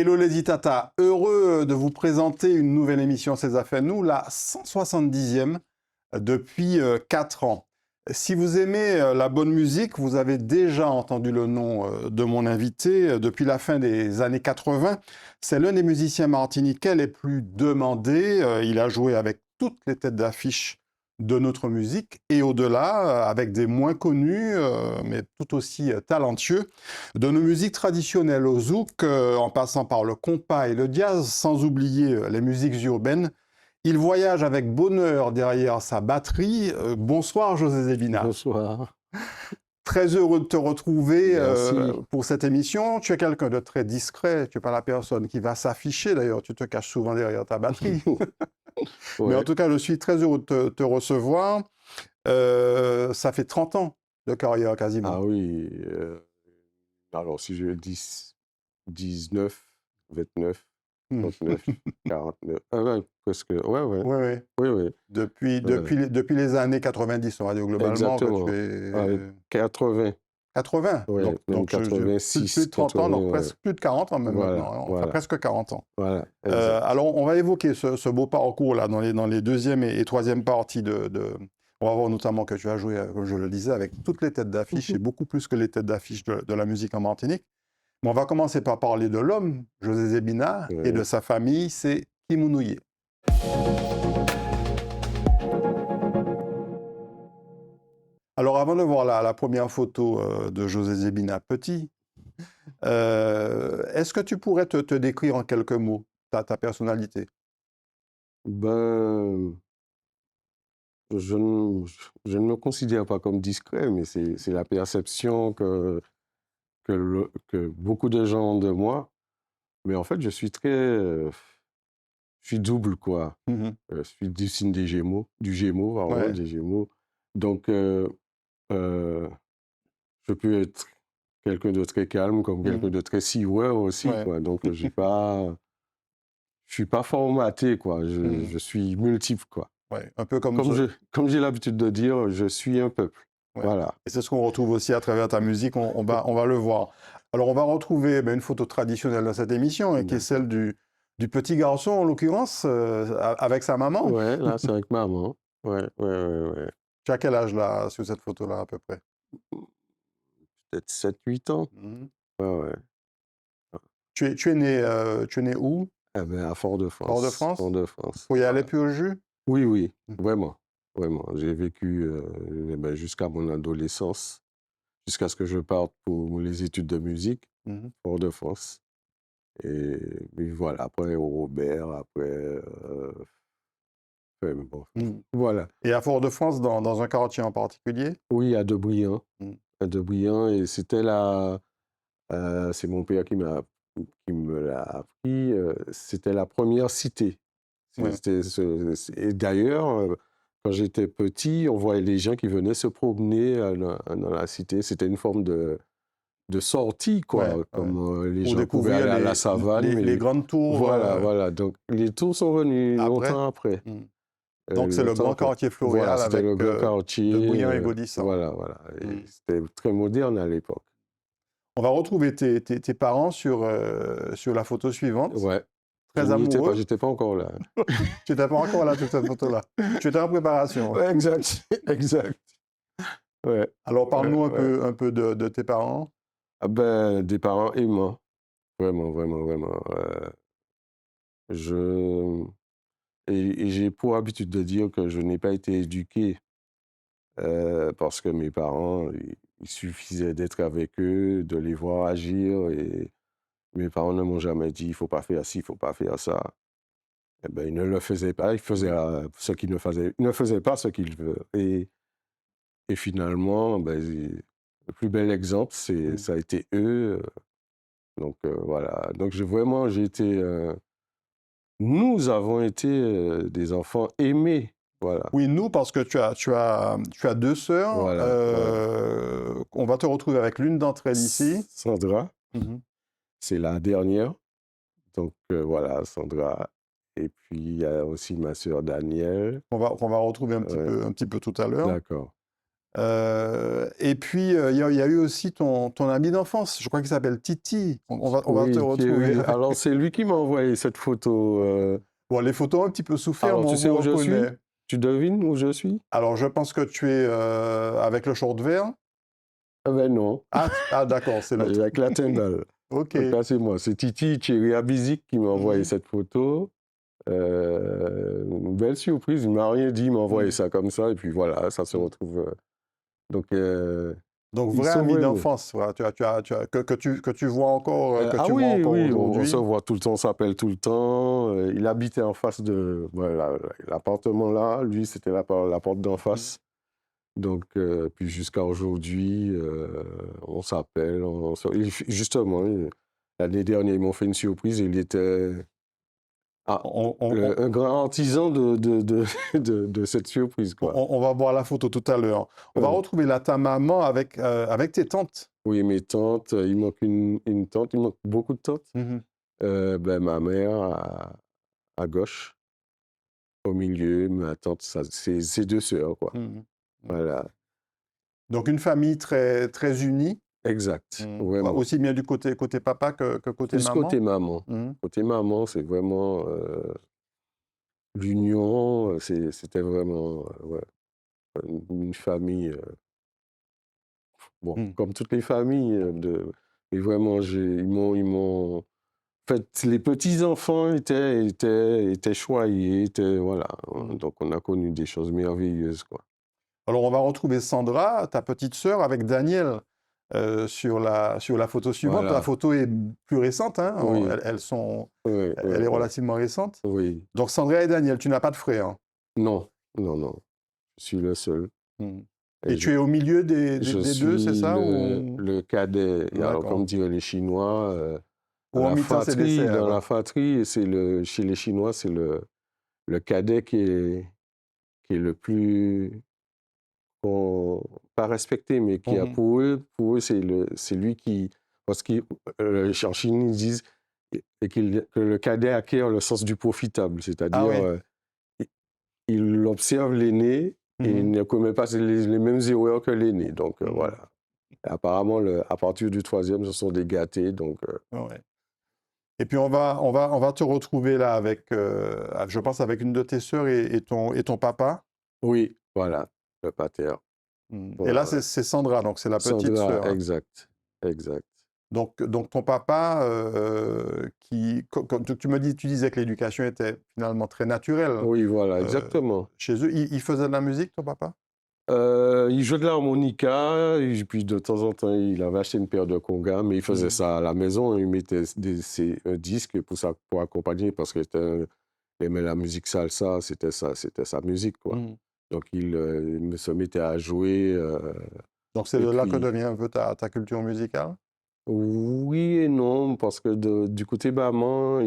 Hello les Itata, heureux de vous présenter une nouvelle émission C'est Affaires Nous, la 170e depuis 4 ans. Si vous aimez la bonne musique, vous avez déjà entendu le nom de mon invité depuis la fin des années 80. C'est l'un des musiciens martiniquais les plus demandés. Il a joué avec toutes les têtes d'affiche de notre musique et au-delà, avec des moins connus, mais tout aussi talentueux, de nos musiques traditionnelles au zouk, en passant par le compas et le jazz, sans oublier les musiques urbaines. Il voyage avec bonheur derrière sa batterie. Bonsoir José Zebina. Bonsoir. Très heureux de te retrouver Merci. pour cette émission. Tu es quelqu'un de très discret, tu n'es pas la personne qui va s'afficher, d'ailleurs tu te caches souvent derrière ta batterie. Mais en Ouais. tout cas, je suis très heureux de te recevoir. Ça fait 30 ans de carrière quasiment. Ah oui. Alors, si je dis 19, 29, Hmm. 39, 49. Ah ouais, presque. Ouais, ouais. Oui, oui. Oui, oui. Depuis les années 90, on va dire globalement, que tu Exactement. es 80. 80. Ouais, même Donc plus 86, de 30 ans, 80, donc ouais. presque plus de 40 ans même Voilà, maintenant, hein. Enfin voilà, presque 40 ans. voilà, exact. Alors, on va évoquer ce beau parcours là dans les deuxième et troisième parties On va voir notamment que tu as joué, comme je le disais, avec toutes les têtes d'affiche et beaucoup plus que les têtes d'affiche de la musique en Martinique. Mais on va commencer par parler de l'homme, José Zebina, et de Ouais. sa famille, c'est Kimounouye. Alors, avant de voir la première photo de José Zebina petit, est-ce que tu pourrais te décrire en quelques mots ta personnalité? Ben, je ne me considère pas comme discret, mais c'est la perception que beaucoup de gens ont de moi. Mais en fait, je suis je suis double, quoi. Mhm. Je suis du signe du Gémeaux, pardon, Ouais. des Gémeaux. Donc, euh, je peux être quelqu'un de très calme, comme quelqu'un Mhm. de très siweur aussi, Ouais. quoi. Donc, je suis pas formaté, quoi. Mhm. Je suis multiple, quoi. Ouais. Un peu comme ce... Comme j'ai l'habitude de dire, je suis un peuple. Ouais. Voilà. Et c'est ce qu'on retrouve aussi à travers ta musique, on va le voir. Alors, on va retrouver une photo traditionnelle dans cette émission, qui est celle du petit garçon, en l'occurrence, avec sa maman. Ouais, là, c'est avec maman. Ouais, ouais, ouais, ouais. Tu as quel âge, là, sur cette photo-là, à peu près? Peut-être 7, 8 ans. Mhm. Ouais, ouais. Tu es né où? Eh ben, à Fort-de-France. Fort-de-France? Fort-de-France. Faut y aller Voilà. plus au jus? Oui, oui, Mhm. vraiment, vraiment. J'ai vécu jusqu'à mon adolescence, jusqu'à ce que je parte pour les études de musique, Mhm. Fort-de-France. Et puis voilà, après au Robert, bon, Mhm. voilà. Et à Fort-de-France, dans un quartier en particulier? Oui, à Debriant, Mhm. et c'est mon père qui me l'a appris, c'était la première cité. Ouais. Et d'ailleurs, quand j'étais petit, on voyait les gens qui venaient se promener dans la cité. C'était une forme de sortie, Ouais, quoi. ouais. Comme les Pour gens pouvaient découvrir aller à la savane, les mais grandes tours voilà, voilà. Donc, les tours sont venus après. longtemps après. Mhm. Donc, c'est le Longtemps grand après. quartier Voilà, floréal c'était avec le grand de quartier. Briand et Gaudissart. Voilà, voilà. Et Mhm. c'était très moderne à l'époque. On va retrouver tes parents sur la photo suivante. Ouais. Je Très n'y étais pas, amoureux. j'étais pas encore là. Tu n'étais pas encore là sur cette photo-là. Tu étais en préparation. Ouais, exact, exact. Ouais, Alors, ouais, parle-nous ouais. un peu de tes parents. Ah ben, des parents aimants. Vraiment, vraiment, vraiment. Je... et j'ai pour habitude de dire que je n'ai pas été éduqué parce que mes parents, il suffisait d'être avec eux, de les voir agir. Et mes parents ne m'ont jamais dit, il ne faut pas faire ci, il ne faut pas faire ça. Eh ben, ils ne le faisaient pas, ils faisaient ce qu'ils ne faisaient, ils ne faisaient pas ce qu'ils veulent. Et finalement, ben, le plus bel exemple, Mhm. ça a été eux. Donc voilà. Donc j'ai été... nous avons été des enfants aimés. Voilà, Oui, nous, parce que tu as deux sœurs. voilà, voilà. On va te retrouver avec l'une d'entre elles ici. Sandra, Mhm. c'est la dernière. Donc voilà, Sandra. Et puis il y a aussi ma sœur Danielle. Qu'on va retrouver Ouais, un petit peu tout à l'heure. d'accord. Et puis, il y a eu aussi ton ami d'enfance, je crois qu'il s'appelle Titi. On va te Oui, retrouver Thierry. avec... Alors, c'est lui qui m'a envoyé cette photo. Bon, les photos un petit peu sous ferme, Alors, on tu sais vous où je suis? reconnaît. Tu devines où je suis? Alors, je pense que tu es avec le short vert. Ah ben non, Ah, d'accord, c'est l'autre. avec la Tyndall. OK. Donc là, c'est moi. C'est Titi Thierry Abizik qui m'a envoyé Mhm, cette photo. Une belle surprise. Il m'a rien dit, il m'a envoyé mhm, ça comme ça. Et puis voilà, ça se mhm. retrouve. Donc, Donc, ils vrai sont ami vraiment. d'enfance, voilà, que tu vois encore, Ah oui, oui, on se aujourd'hui. voit tout le temps, on s'appelle tout le temps. Il habitait en face de voilà, l'appartement là. Lui, c'était la porte d'en Mhm. face. Donc, puis jusqu'à aujourd'hui, on s'appelle. Justement, l'année dernière, ils m'ont fait une surprise. Il était On, on- on- un grand artisan de cette surprise, quoi. on va voir la photo tout à l'heure. On va Ouais. retrouver là ta maman avec tes tantes. Oui, mes tantes, il manque une tante, il manque beaucoup de tantes. Mhm, Ben, ma mère à gauche, au milieu, ma tante, c'est deux sœurs, quoi. mhm, mhm. Voilà, Donc, une famille très, très unie, exact, vraiment. aussi bien du côté papa que côté Plus côté maman. maman. Mhm, Côté maman, c'est vraiment l'union, c'était vraiment ouais, une famille, bon, mhm, comme toutes les familles, mais vraiment, ils m'ont. En fait, les petits-enfants étaient choyés, voilà. mhm. Donc, on a connu des choses merveilleuses, quoi. Alors, on va retrouver Sandra, ta petite sœur, avec Daniel sur la photo suivante. La Voilà. photo est plus récente, hein, Oui, oui, oui, elle est oui. relativement récente. Oui. Donc, Sandra et Daniel, tu n'as pas de frère. Non, non, non. Je suis le seul. Mhm. Et Et tu es au milieu je des deux, c'est suis ça ou... le cadet. Et alors, D'accord. comme diraient les Chinois, Ou en mi-temps, c'est dans dessert. la fratrie, chez les Chinois, c'est le cadet qui est le plus, pas respecté, mais qui a Mhm, pour eux, c'est lui qui, parce qu'en Chine, ils disent que le cadet acquiert le sens du profitable, ah c'est-à-dire, oui. il il observe l'aîné et il Mhm, ne commet pas les mêmes erreurs que l'aîné. Donc, mhm. voilà. Et apparemment, à partir du troisième, ce sont des gâtés. Donc, Ouais. Et puis on va te retrouver là avec, je pense, avec une de tes sœurs et ton papa. oui, voilà, le pater. Et Ouais, là, ouais. c'est Sandra, donc c'est la petite Sandra, sœur, hein. exact, exact. Donc ton papa, tu disais que l'éducation était finalement très naturelle Oui, voilà, euh, exactement. chez eux. Il faisait de la musique, ton papa? Il jouait de l'harmonica, et puis de temps en temps, il avait acheté une paire de congas, mais il faisait Mhm, ça à la maison. Il mettait un disque pour accompagner, parce qu'il aimait la musique salsa, c'était sa musique, quoi. mhm. Donc, il se mettait à jouer. Donc c'est Et de là que puis, devient un peu ta culture musicale? oui et non, parce que du côté maman,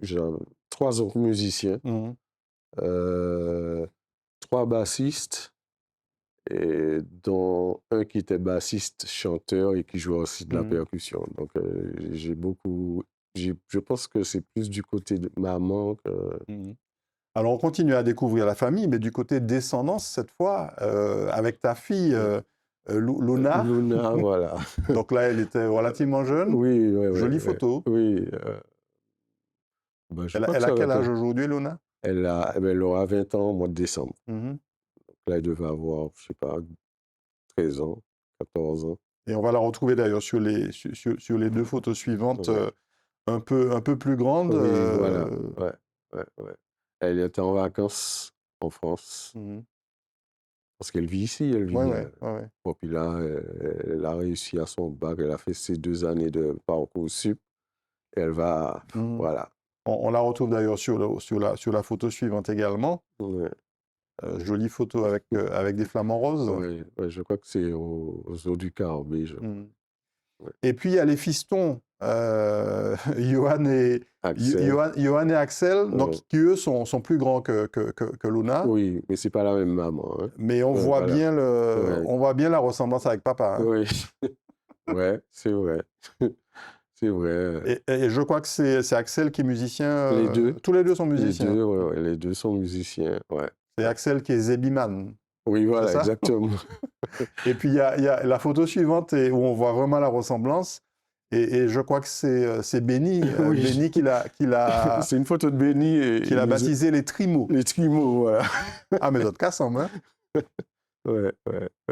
j'ai 3 autres musiciens, Mhm, euh, 3 bassistes, et dont un qui était bassiste, chanteur et qui jouait aussi de la mhm, percussion. Donc, je pense que c'est plus du côté de maman que... mhm. Alors on continue à découvrir la famille, mais du côté descendance cette fois, avec ta fille Luna. Luna, voilà. Donc là, elle était relativement jeune. Oui, oui, oui, Jolie oui. photo. Oui, ben, je Elle, crois que elle a ça va quel être... âge aujourd'hui, Luna? Elle aura 20 ans au mois de décembre. Mhm. Là, elle devait avoir, je sais pas, 13 ans, 14 ans. Et on va la retrouver d'ailleurs sur les deux photos suivantes, Ouais. un peu plus grande. Oui, voilà. Ouais, ouais, ouais. Elle était en vacances en France, Mhm. parce qu'elle vit ici, elle Ouais, vit... ouais, ouais, ouais. bon, puis là, elle a réussi à son bac, elle a fait ses 2 années de parcours sup, et elle va... Mhm. Voilà. On la retrouve d'ailleurs sur la photo suivante également. Ouais. Jolie photo avec des flamants roses. Ouais, ouais, je crois que c'est aux eaux du Caraïbe. Mhm. Ouais. Et puis, il y a les fistons, Johan et, Axel. Johan et Axel, donc, Ouais. qui eux sont plus grands que Luna, Oui, mais c'est pas la même maman, hein. mais on Ouais, voit voilà. bien, Ouais. on voit bien la ressemblance avec papa, hein. Oui. Ouais, c'est vrai. C'est vrai. Et je crois que c'est Axel qui est musicien. Les deux. Tous les deux sont Les musiciens. deux, ouais, ouais, les deux sont musiciens. Ouais, C'est ouais. Axel qui est zébiman. Oui, c'est voilà, ça? exactement. Et puis il y a la photo suivante où on voit vraiment la ressemblance. Et je crois que c'est Benny, Oui, Benny c'est une photo de Benny et qui l'a baptisé les Trimos. les Trimos, voilà. Ah, mais d'autres cas, semble, hein. Ouais,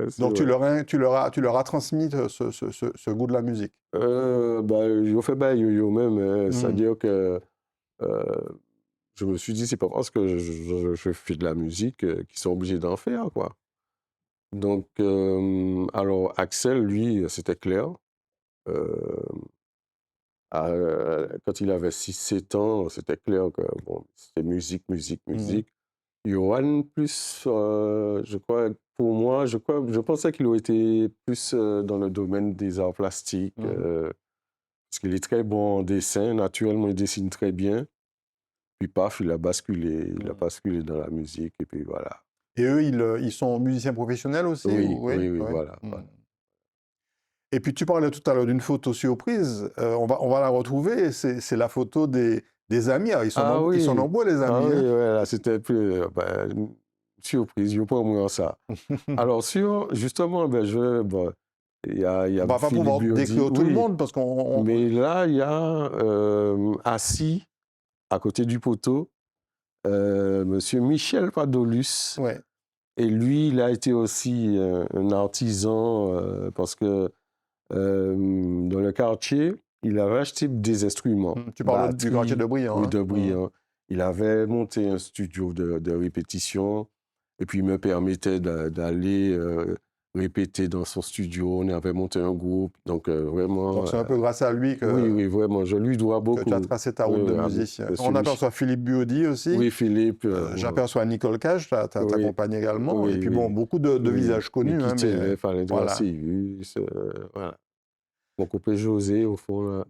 c'est Donc vrai. tu leur as transmis ce goût de la musique. Bah, yo fait bah yo même, Mhm. c'est-à-dire que euh, je me suis dit, c'est pas parce que je fais de la musique qu'ils sont obligés d'en faire, quoi. Donc, alors Axel, lui, c'était clair. Euh, quand il avait 6 7 ans, c'était clair que bon, c'était Mhm. musique. Johan, plus, je crois, pour moi, je pensais qu'il aurait été plus dans le domaine des arts plastiques, Mhm. parce qu'il est très bon en dessin, naturellement, il dessine très bien. Puis paf, il a Mhm. basculé dans la musique, et puis voilà. Et eux, ils sont musiciens professionnels aussi Oui, ou... Oui, oui, oui, oui. voilà, Mhm. voilà. Et puis tu parlais tout à l'heure d'une photo surprise. On va la retrouver. C'est la photo des amis. Alors, Ah ils sont oui, nombreux, les ah amis, oui, hein. ouais, là, c'était plus, ben, une surprise, je pas moins ça. Alors, justement, ben, bon, il y On a va pas Philippe pouvoir Biodi, décrire tout le oui, monde parce mais là, il y a assis à côté du poteau, monsieur Michel Padolus. ouais. Et lui, il a été aussi un artisan parce que dans le quartier, il avait acheté des instruments, Tu parles du quartier batterie, de Briand, oui, hein. de Mhm. Briand. Il avait monté un studio de répétition et puis il me permettait d'aller répéter dans son studio. On avait monté un groupe, donc Donc vraiment, c'est un peu grâce à lui oui, oui, vraiment, je lui dois que tu as beaucoup. tracé ta Oui, route de oui, musicien. On monsieur Mich. aperçoit Philippe Buodi aussi. Oui, Philippe, J'aperçois Nicole Cage, ta oui, compagne également. Et oui, puis bon, oui. beaucoup de Oui, visages connus, hein, Mickey mais Teller, Valentin voilà. Sirius, voilà. Mon copain José, au fond, là.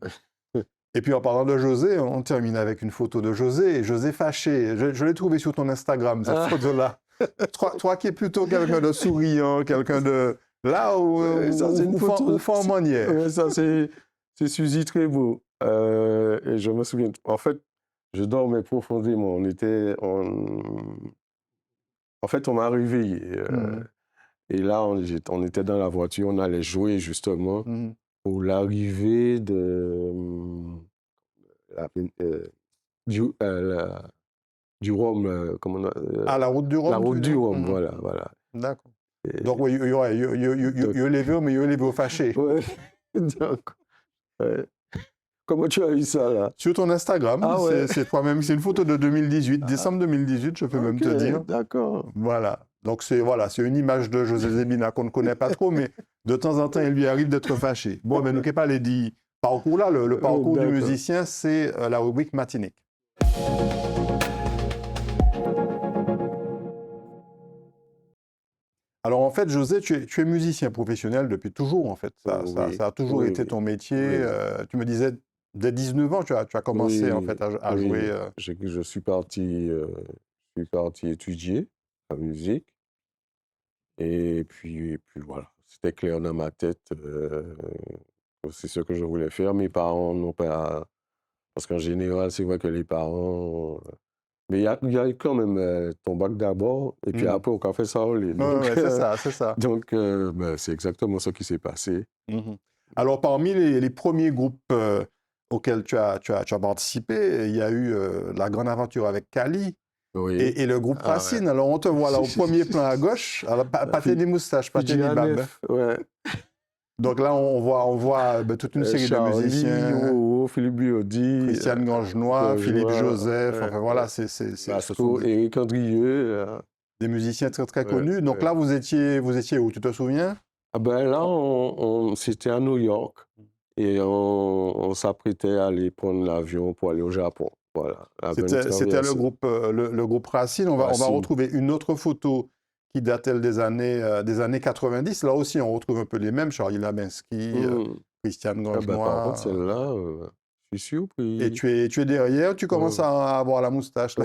Et puis en parlant de José, on termine avec une photo de José. José fâché. Je l'ai trouvé sur ton Instagram, cette Ah, photo-là. Toi qui es plutôt quelqu'un de souriant, quelqu'un de... Là ça, c'est une où photo. fort en manière. Ouais, ça, c'est Suzy Trébeau. Et je me souviens, en fait, je dormais profondément. En fait, on m'a réveillé. Mhm, Et là, on était dans la voiture, on allait jouer justement mhm. pour l'arrivée de la, euh, du, du Rhum, Ah, la route du la Rhum, tu route veux du dire? Rhum, Mhm. voilà, voilà. D'accord. Et Donc, oui, donc, il levé, mais il levé fâché. ouais, donc, ouais. Comment tu as eu ça, là? Sur ton Instagram, Ah ouais, c'est toi-même, c'est une photo de 2018, décembre 2018, je peux même ok, te dire. d'accord. Voilà. Donc, c'est une image de José Zebina qu'on ne connaît pas trop, mais de temps en temps, il lui arrive d'être fâché. Bon, mais nous, qu'est pas les dit parcours là, le parcours du D'accord. musicien, c'est la rubrique matinique. Alors, en fait, José, tu es musicien professionnel depuis toujours, en fait. Oui, Ça a toujours oui, été oui, ton métier. oui, Tu me disais, dès 19 ans, tu as commencé, en oui, fait, à jouer. oui. Je suis parti étudier la musique. Et puis voilà, c'était clair dans ma tête. C'est ce que je voulais faire. Mes parents n'ont pas. Parce qu'en général, c'est vrai que les parents. Mais il y a quand même ton bac d'abord, et puis Mhm. après, on a fait ça en ligne. Ouais, Donc, ouais, c'est ça, c'est ça. ben, c'est exactement ce qui s'est passé. Mhm. Alors, parmi les premiers groupes auxquels tu as participé, il y a eu La Grande Aventure avec Kali Oui. et le groupe Ah ouais. Racine. Alors, on te voit là au premier plan à gauche, alors, Pathé des moustaches, Pathé Fidji des babes. Hanef, ouais. Donc là, on voit toute une série de Charlie, musiciens, Wowo, Philippe Biodi, Christiane Gangenois, Philippe Gorgeois, Joseph, ouais, enfin voilà, ouais. ce sont Masco, Éric Andrieux. des musiciens très très Ouais, connus. Donc ouais. là, vous étiez où, tu te souviens? Ah ben là, c'était à New York et on s'apprêtait à aller prendre l'avion pour aller au Japon. Voilà, la grande C'était traversée. le groupe Racine. On va Racine. retrouver une autre photo qui date, elle, des années 90. Là aussi, on retrouve un peu les mêmes, Charlie Laminski, Hmm. Christiane Ah ben, par contre, Gangenois. celle-là, je suis Et surpris. tu es derrière, tu commences Euh, à avoir la moustache, là.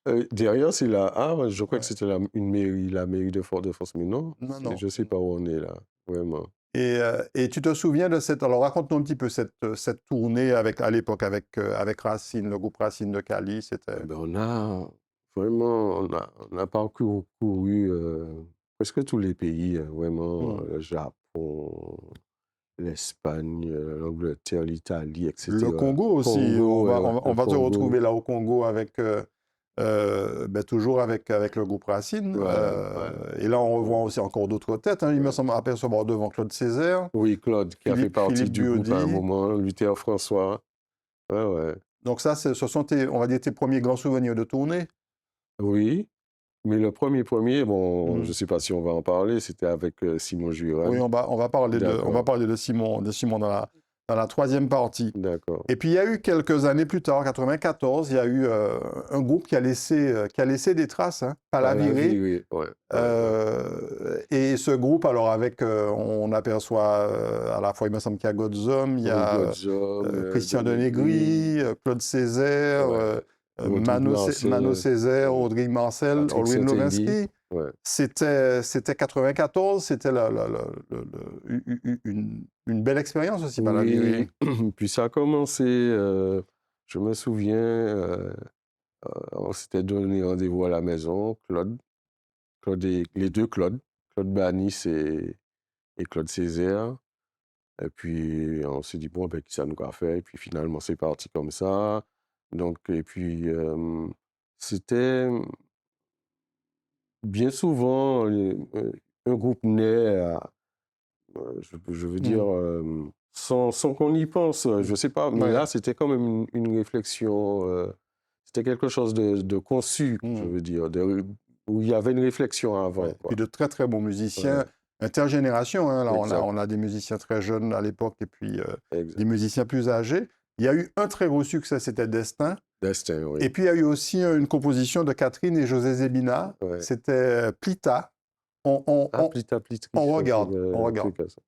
ouais. Derrière, c'est là. Ah, ouais, je crois que Ouais. c'était une mairie, la mairie de Fort-de-France, mais non, Non, non. je ne sais pas où on est là, vraiment. Et tu te souviens de cette... Alors, raconte-nous un petit peu cette tournée à l'époque avec Racine, le groupe Racine de Cali. Ah C'était... ben, on a vraiment, on a parcouru presque tous les pays, hein, vraiment, Hmm. le Japon, l'Espagne, l'Angleterre, l'Italie, Le etc. Congo aussi, Congo, ouais, ouais, on le va te Congo, retrouver là au Congo avec, toujours avec le groupe Racine. ouais, ouais. Et là, on Ouais, revoit aussi encore d'autres têtes, hein. Il me ouais. semble apercevoir devant Claude Césaire, Oui, Claude, qui a fait partie Philippe du groupe à un Buodi. moment, Luther François. Ouais, ouais. Donc ça, ce sont on va dire, tes premiers grands souvenirs de tournée. Oui, mais le premier, bon, je Hmm. ne sais pas si on va en parler, c'était avec Simon Oui, Jurad. on va D'accord, parler de Simon dans la troisième partie. d'accord. Et puis il y a eu quelques années plus tard, en 94, il y a eu un groupe qui a laissé des traces, hein, Pas la Palaviré. virée, ouais, ouais, ouais. Et ce groupe, alors avec, on aperçoit à la fois, il me semble qu'il y a Godzom, il y Oui, a Godzom, Christian Denegri, Denegri, Claude Césaire, ouais, Rodrigue Mano Marcel, Césaire, Rodrigue Marcel, Patrick Olwyn Saint-Élie, Lewinsky. ouais. C'était 94, c'était une belle expérience aussi, Oui, Palaviré. puis ça a commencé, je me souviens, on s'était donné rendez-vous à la maison, Claude et les deux Claude Banis et Claude Césaire. Et puis on s'est dit, bon, ben, qui ça nous a fait? Et puis finalement, c'est parti comme ça. Donc, et puis, c'était bien souvent un groupe naît je veux dire, Mm, sans qu'on y pense, je mm. ne sais pas, mais Ouais. là, c'était quand même une réflexion, c'était quelque chose de conçu, je Mm. veux dire, où il y avait une réflexion Ouais. avant, Et puis quoi. de très très bons musiciens, Ouais, intergénération, hein. Là, exact, on a des musiciens très jeunes à l'époque et puis des exact. musiciens plus âgés. Il y a eu un très gros succès, c'était Destin. Destin, Et oui. puis il y a eu aussi une composition de Catherine et José Zébina. Ouais. C'était Plita. On, on, Ah, on, Plita Plitri, on ça, c'est regarde, on le regarde. truc à ça.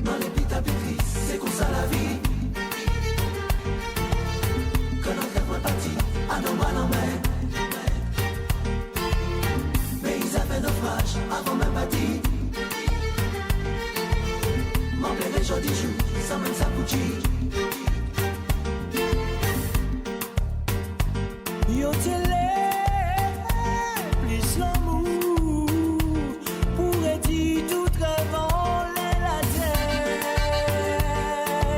Dans les pita pitri, c'est comme ça la vie. Que notre rêve est parti, à nos mal en main. Mais ils avaient naufrage avant même bâti. M'emblait jour du jour, sans même sa bougie. Yo télé, plus l'amour, pourrait dire tout avant la terre.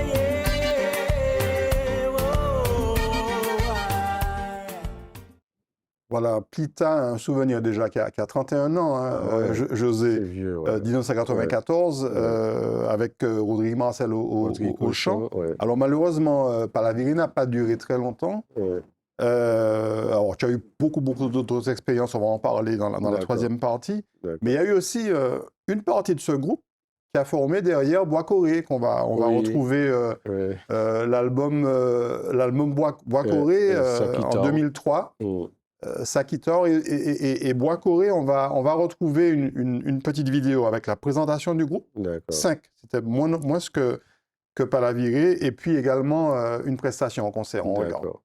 Yeah, oh, aïe. Voilà, Plita, un souvenir déjà qui a 31 ans, hein, Ah ouais, José, c'est vieux, ouais. 1994, avec Rodrigue Marcel Rodrigue au chant. Auchan, ouais. Alors malheureusement, Palaviré n'a pas duré très longtemps. Ouais, Alors tu as eu beaucoup d'autres expériences, on va en parler dans la d'accord, troisième partie. d'accord. Mais il y a eu aussi une partie de ce groupe qui a formé derrière Bois Coré, on va Oui, retrouver ouais. l'album Bois Coré en Sakitar. 2003. Mm, Sakitor et Bois Coré, on va retrouver une petite vidéo avec la présentation du groupe. d'accord. 5, c'était moins que Palaviré, et puis également une prestation en concert, on regarde. D'accord.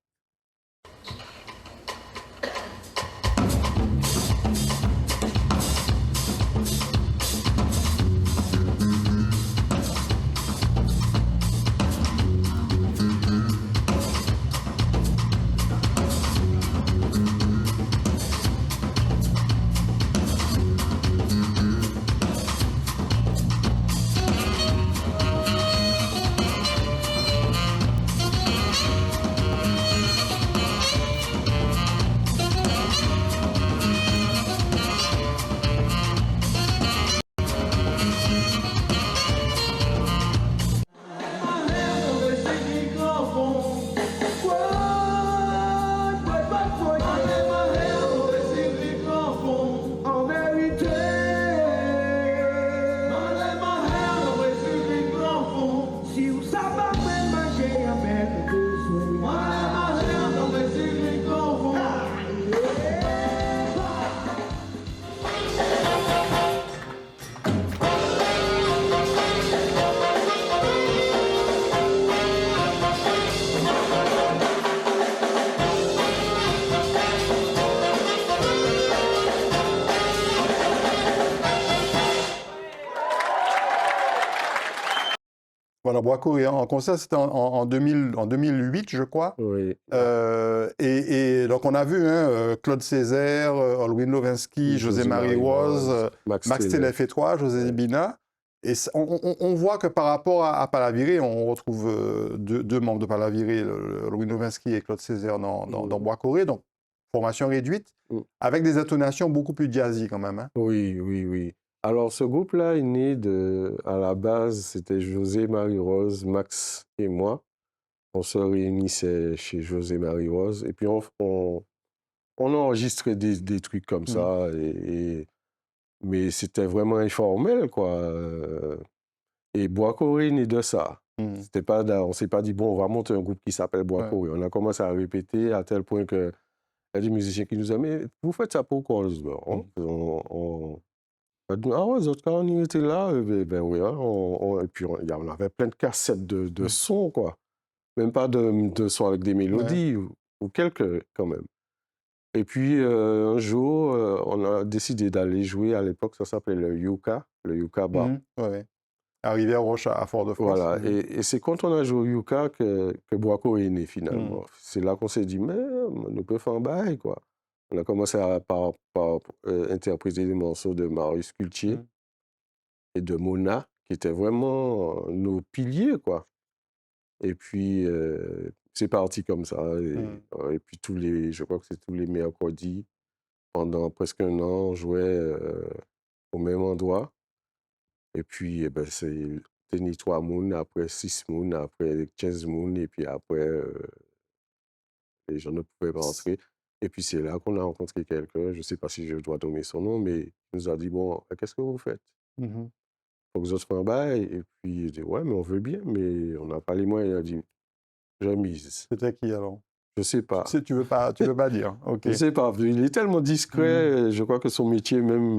Voilà, Bois Coréen. En concert, c'était en 2008, je crois. Oui. Et donc, on a vu hein, Claude Césaire, Olwin Lovinsky, José-Marie Woz, Max Télèf. Télèf et toi, José Ouais. Bina. Et on voit que par rapport à Palaviré, on retrouve deux membres de Palaviré, Olwin Lovinsky et Claude Césaire dans Bois Corée. Donc, formation réduite, Mm. avec des intonations beaucoup plus jazzy quand même. Hein. Oui, oui, oui. Alors, ce groupe-là est né à la base, c'était José Marie-Rose, Max et moi. On se réunissait chez José Marie-Rose et puis on enregistrait des trucs comme Mm. ça. Mais c'était vraiment informel, quoi. Et Bois Corée est né de ça. Mm. C'était pas, on s'est pas dit, bon, on va monter un groupe qui s'appelle Bois Ouais. Corée. On a commencé à répéter à tel point que il y a des musiciens qui nous disent, mais vous faites ça pourquoi? Ah ouais, les autres, quand on était là, ben oui, hein, et puis on avait plein de cassettes de sons, quoi. Même pas de sons avec des Ouais. mélodies, ou quelques, quand même. Et puis, un jour, on a décidé d'aller jouer, à l'époque, ça s'appelait le Yuka Bar. Mhm. Ouais, ouais. À Rivière-Roche, à Fort-de-France. Voilà, Mhm. et c'est quand on a joué au Yuka que Boaco est né, Mm. finalement. C'est là qu'on s'est dit, mais nous pouvons faire un bail, quoi. On a commencé par interpréter des morceaux de Marius Cultier Mm. et de Mona, qui étaient vraiment nos piliers, quoi. Et puis, c'est parti comme ça. Et puis, je crois que c'est tous les mercredis, pendant presque un an, on jouait au même endroit. Et puis, ben, c'est tenu 3 moons, après 6 moons, après 15 moons, et puis après, les gens ne pouvaient pas entrer. Et puis, c'est là qu'on a rencontré quelqu'un, je ne sais pas si je dois nommer son nom, mais il nous a dit, bon, qu'est-ce que vous faites? Mhm. Faut que vous autres fassent un bail. Et puis, il dit, ouais, mais on veut bien, mais on n'a pas les moyens. Il a dit, je mise. C'était qui alors? Je sais pas. Tu veux pas dire. Ok. Je sais pas. Il est tellement discret, je crois que son métier même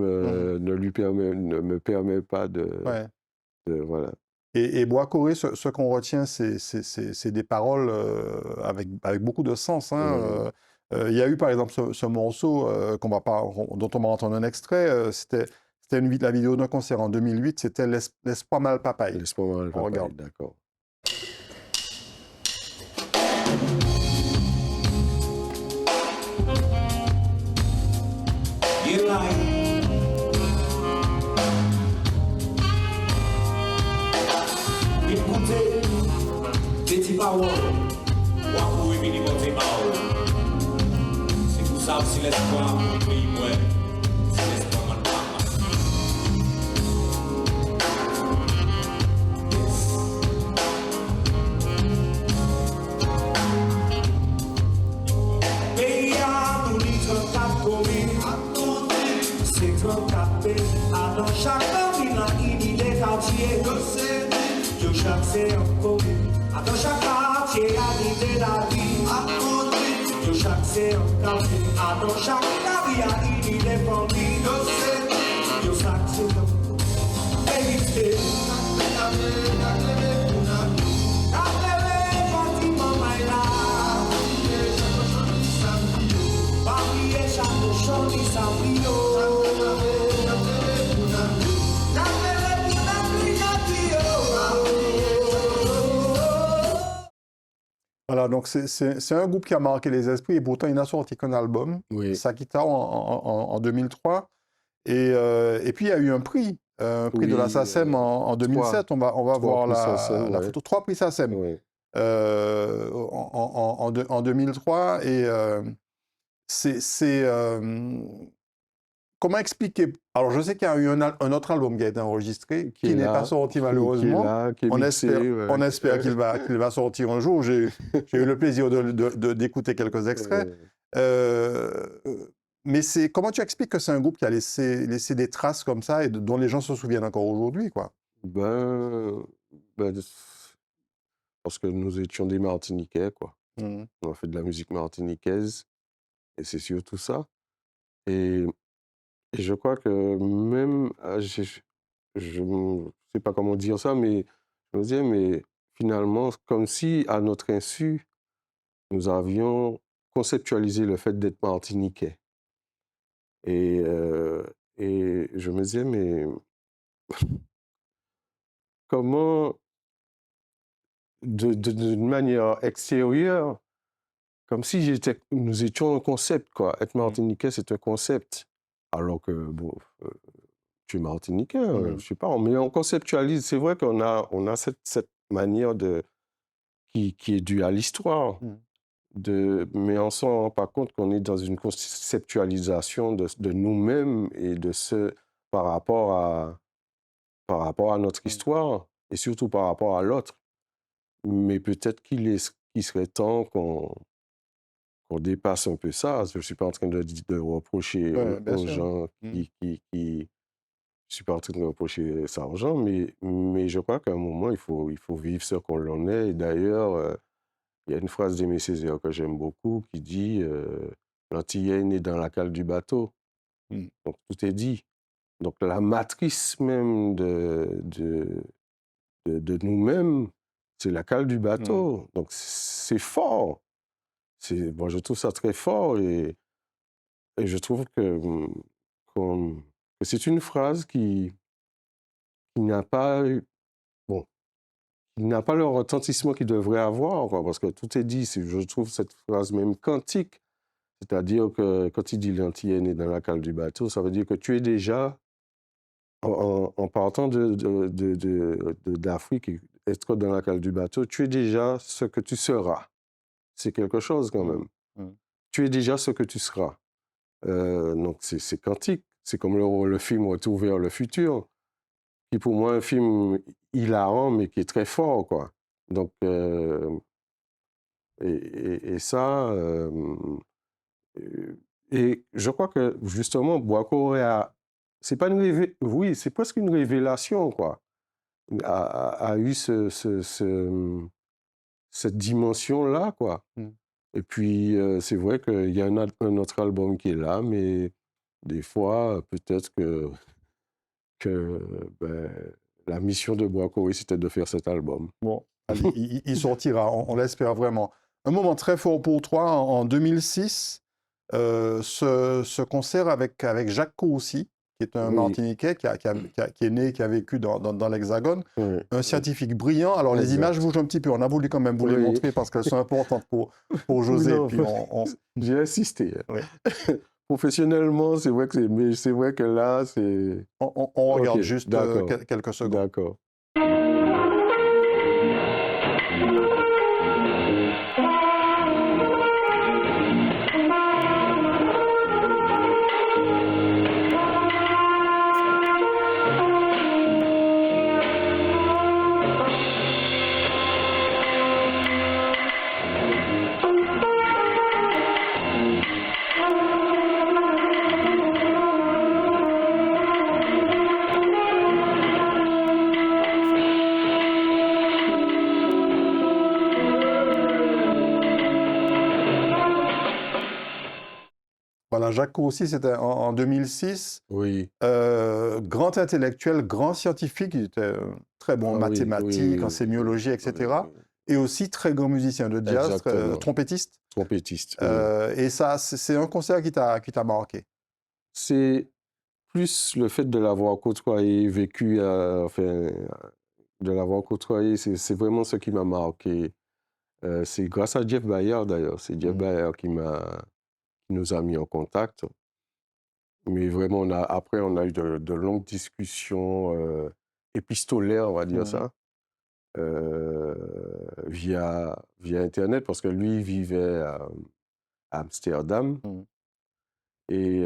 ne me permet pas Ouais. voilà. Et Bois Corée, ce qu'on retient, c'est des paroles avec beaucoup de sens. Hein. Il y a eu par exemple ce morceau dont on va entendre un extrait. C'était la vidéo d'un concert en 2008. C'était Laisse-moi mal papaye. Laisse-moi voir le On papa, regarde. d'accord. You like écoutez, petit parole, wakou et mini monte mao. C'est pour ça aussi l'espoir, mon pays, ouais. C'est l'espoir, man, papa. Pays à nous dit 34 communes, c'est 34 pays. À dans chaque commune, il y a des quartiers. Yo chaque c'est un commune. À dans chaque quartier, il y a des la vie. Yo chaque c'est un quartier. À dans chaque quartier, il y a des familles. Yo chaque c'est un pays. Voilà, donc c'est un groupe qui a marqué les esprits et pourtant il n'a sorti qu'un album, Oui. Sakita en 2003. Et puis il y a eu un prix de la Oui, SACEM en 2007. On va trois voir prix SACEM, la ouais. photo. 3 prix SACEM Oui. en 2003. Et c'est comment expliquer? Alors je sais qu'il y a eu un autre album qui a été enregistré, Qui est qui n'est pas là, sorti qui est malheureusement. là, qui est mixé. On espère qu'il va sortir un jour. J'ai eu le plaisir d'écouter quelques extraits. Euh, mais comment tu expliques que c'est un groupe qui a laissé des traces comme ça et dont les gens se souviennent encore aujourd'hui, quoi? Ben, parce que nous étions des Martiniquais, quoi. Mhm. On a fait de la musique martiniquaise, et c'est surtout ça. Et, et je crois que même, je ne sais pas comment dire ça, mais je me disais, mais finalement, comme si, à notre insu, nous avions conceptualisé le fait d'être martiniquais. Et, et je me disais, mais comment d'une manière extérieure, comme si nous étions un concept, quoi. Être martiniquais, c'est un concept. Alors que, bon, tu es martiniquais, je sais pas, mais on conceptualise. C'est vrai qu'on a cette manière qui est due à l'histoire. Mais on ne se rend pas compte qu'on est dans une conceptualisation de nous-mêmes et par rapport à notre histoire et surtout par rapport à l'autre. Mais peut-être qu'il serait temps qu'on dépasse un peu ça. Je ne suis pas en train de reprocher bien aux sûr. gens je suis pas en train de reprocher ça aux gens, mais je crois qu'à un moment, il faut vivre ce qu'on l'on est. Et d'ailleurs, il y a une phrase d'Aimé Césaire que j'aime beaucoup qui dit l'Antillais est né dans la cale du bateau. Donc tout est dit. Donc la matrice même de nous-mêmes, c'est la cale du bateau. Donc c'est fort. Bon, je trouve ça très fort et je trouve que c'est une phrase qui n'a pas bon, qui n'a pas le retentissement qu'il devrait avoir, quoi, parce que tout est dit. Je trouve cette phrase même quantique. C'est-à-dire que quand il dit l'Antillais est né dans la cale du bateau, ça veut dire que tu es déjà, en partant d'Afrique et être dans la cale du bateau, tu es déjà ce que tu seras. C'est quelque chose quand même. Tu es déjà ce que tu seras. Donc c'est quantique. C'est comme le film Retour vers le futur, qui pour moi est un film hilarant, mais qui est très fort, quoi. Donc, et ça... et je crois que justement, Boaco c'est pas oui, c'est presque une révélation, quoi. A eu cette dimension-là, quoi. Et puis, c'est vrai qu'il y a un autre album qui est là, mais des fois, peut-être que la mission de Boaco, c'était de faire cet album. Bon, allez, il sortira, on l'espère vraiment. Un moment très fort pour toi, en 2006, ce concert avec Jacques Courcy, qui est un Martiniquais qui est né, qui a vécu dans l'Hexagone, un scientifique brillant. Alors, les images bougent un petit peu, on a voulu quand même vous les montrer parce qu'elles sont importantes pour José. Non, puis j'ai insisté. Professionnellement, c'est vrai que là, c'est... On regarde juste quelques secondes. D'accord. Voilà, Jacques Courcy, c'était en 2006. Oui. Grand intellectuel, grand scientifique, il était très bon en mathématiques, en sémiologie, etc. Et aussi très grand musicien de jazz, trompettiste. Trompettiste. Et ça, c'est un concert qui t'a marqué. C'est plus le fait de l'avoir côtoyé, vécu, de l'avoir côtoyé, c'est vraiment ce qui m'a marqué. C'est grâce à Jeff Bayer, d'ailleurs. C'est Jeff Bayer qui nous a mis en contact. Mais vraiment, après, on a eu de longues discussions épistolaires, on va dire ça, via Internet, parce que lui, il vivait à Amsterdam. Et